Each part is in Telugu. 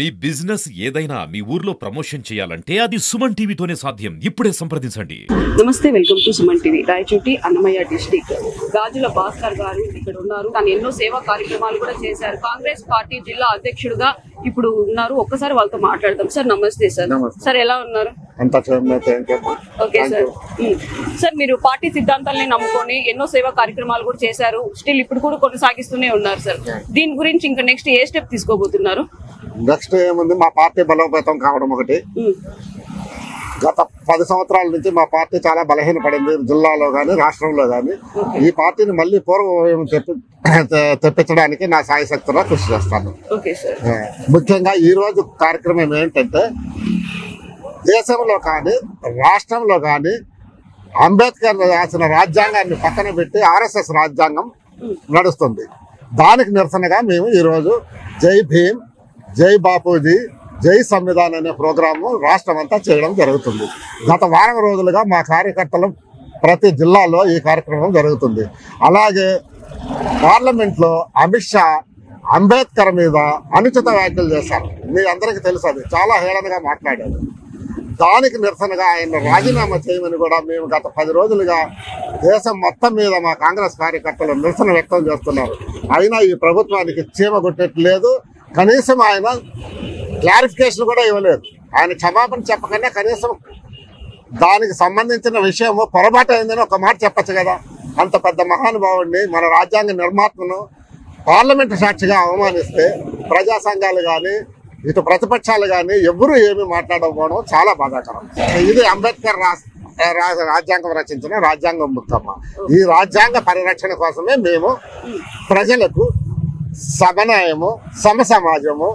మీ బిజినెస్ ఏదైనా మీ ఊర్లో ప్రమోషన్ చేయాలంటే అది సుమన్ టీవీతోనే సాధ్యం. ఇప్పుడే సంప్రదించండి. నమస్తే, welcome to Suman TV. Rayachoti Annamayya district Gajula Bhaskar గారు ఇక్కడ ఉన్నారు. తను ఎన్నో సేవా కార్యక్రమాలు కూడా చేశారు. కాంగ్రెస్ పార్టీ జిల్లా అధ్యక్షుడుగా ఇప్పుడు ఉన్నారు. ఒక్కసారి వాళ్ళతో మాట్లాడదాం. సార్ నమస్తే. సార్ సార్ ఎలా ఉన్నారు? Okay sir. సార్ మీరు పార్టీ సిద్ధాంతాలని నమ్ముకొని ఎన్నో సేవా కార్యక్రమాలు కూడా చేశారు. స్టిల్ ఇప్పుడు కూడా కొనసాగిస్తూనే ఉన్నారు సార్. దీని గురించి ఇంకా నెక్స్ట్ ఏ స్టెప్ తీసుకోబోతున్నారు? నెక్స్ట్ ఏముంది, మా పార్టీ బలోపేతం కావడం ఒకటి. గత 10 సంవత్సరాల నుంచి మా పార్టీ చాలా బలహీనపడింది, జిల్లాలో కానీ రాష్ట్రంలో కానీ. ఈ పార్టీని మళ్ళీ పూర్వం తెప్పించడానికి నా సాయశక్తులా కృషి చేస్తాను. ముఖ్యంగా ఈ రోజు కార్యక్రమం ఏంటంటే, దేశంలో కానీ రాష్ట్రంలో కానీ అంబేద్కర్ రాసిన రాజ్యాంగాన్ని పక్కన పెట్టి ఆర్ఎస్ఎస్ రాజ్యాంగం నడుస్తుంది. దానికి నిరసనగా మేము ఈరోజు జై భీమ్, జై బాపూజీ, జై సంవిధాన్ అనే ప్రోగ్రాము రాష్ట్రం అంతా చేయడం జరుగుతుంది. గత వారం రోజులుగా మా కార్యకర్తలు ప్రతి జిల్లాలో ఈ కార్యక్రమం జరుగుతుంది. అలాగే పార్లమెంట్లో అమిత్ షా అంబేద్కర్ మీద అనుచిత వ్యాఖ్యలు చేశారు. మీ అందరికీ తెలుసు, అది చాలా హేళనగా మాట్లాడారు. దానికి నిరసనగా ఆయన రాజీనామా చేయమని కూడా మేము గత 10 రోజులుగా దేశం మొత్తం మీద మా కాంగ్రెస్ కార్యకర్తలు నిరసన వ్యక్తం చేస్తున్నారు. అయినా ఈ ప్రభుత్వానికి చీమ కొట్టట్లేదు. కనీసం ఆయన క్లారిఫికేషన్ కూడా ఇవ్వలేదు. ఆయన క్షమాపణ చెప్పకనే కనీసం దానికి సంబంధించిన విషయము పొరపాటు అయిందని ఒక మాట చెప్పచ్చు కదా. అంత పెద్ద మహానుభావుడిని, మన రాజ్యాంగ నిర్మాతను పార్లమెంటు సాక్షిగా అవమానిస్తే ప్రజా సంఘాలు కానీ ఇటు ప్రతిపక్షాలు కానీ ఎవ్వరూ ఏమీ మాట్లాడకపోవడం చాలా బాధాకరం. ఇది అంబేద్కర్ రాజ్యాంగం రచించిన రాజ్యాంగం ముక్కమ్మ. ఈ రాజ్యాంగ పరిరక్షణ కోసమే మేము ప్రజలకు సమన్వయము, సమసమాజము,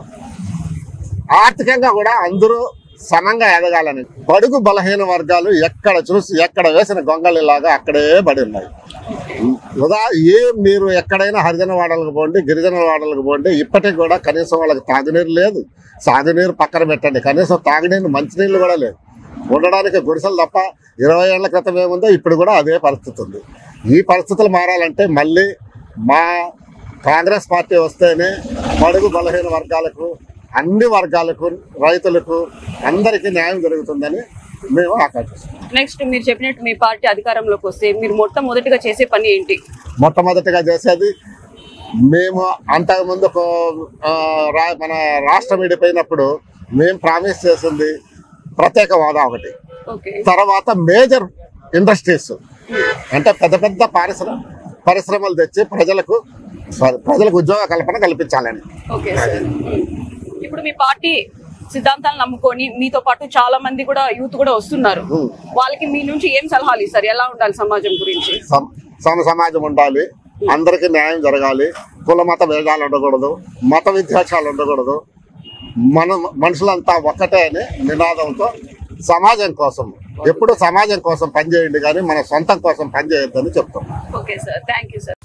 ఆర్థికంగా కూడా అందరూ సమంగా ఎదగాలని, బడుగు బలహీన వర్గాలు ఎక్కడ వేసిన గొంగళిలాగా అక్కడే పడి ఉన్నాయి. మీరు ఎక్కడైనా హరిజన వాడలకు పోండి, గిరిజన వాడలకు పోండి, ఇప్పటికి కూడా కనీసం వాళ్ళకి తాగునీరు లేదు. సాగునీరు పక్కన పెట్టండి, కనీసం తాగునీరు మంచినీళ్ళు కూడా లేదు. ఉండడానికి గుడిసెలు తప్ప 20 ఏళ్ల క్రితం ఏముందో ఇప్పుడు కూడా అదే పరిస్థితి ఉంది. ఈ పరిస్థితులు మారాలంటే మళ్ళీ మా కాంగ్రెస్ పార్టీ వస్తేనే బడుగు బలహీన వర్గాలకు, అన్ని వర్గాలకు, రైతులకు అందరికీ న్యాయం జరుగుతుందని మేము ఆకాంక్షిస్తున్నాం. నెక్స్ట్ మీరు చెప్పినట్టు మీ పార్టీ అధికారంలోకి వస్తే మీరు మొట్టమొదటిగా చేసే పని ఏంటి? మొట్టమొదటిగా చేసేది, మేము అంతకుముందు మన రాష్ట్రం విడిపోయినప్పుడు మేము ప్రామిస్ చేసింది ప్రత్యేక హోదా ఒకటి, తర్వాత మేజర్ ఇండస్ట్రీస్ అంటే పెద్ద పెద్ద పరిశ్రమలు తెచ్చి ప్రజలకు ఉద్యోగ కల్పన కల్పించాలని. ఇప్పుడు మీ పార్టీ సిద్ధాంతాలు నమ్ముకొని మీతో పాటు చాలా మంది కూడా యూత్ కూడా వస్తున్నారు. వాళ్ళకి మీ నుంచి ఏం సలహాలు ఇస్తారు? ఎలా ఉండాలి సమాజం గురించి? సమాజం ఉండాలి, అందరికీ న్యాయం జరగాలి, కుల మత భేదాలు ఉండకూడదు, మత విద్వేషాలు ఉండకూడదు, మనుషులంతా ఒక్కటే అనే నినాదంతో సమాజం కోసం ఎప్పుడు సమాజం కోసం పనిచేయండి, కానీ మన సొంతం కోసం పనిచేయొద్దని చెప్తాం. Okay sir, thank you sir.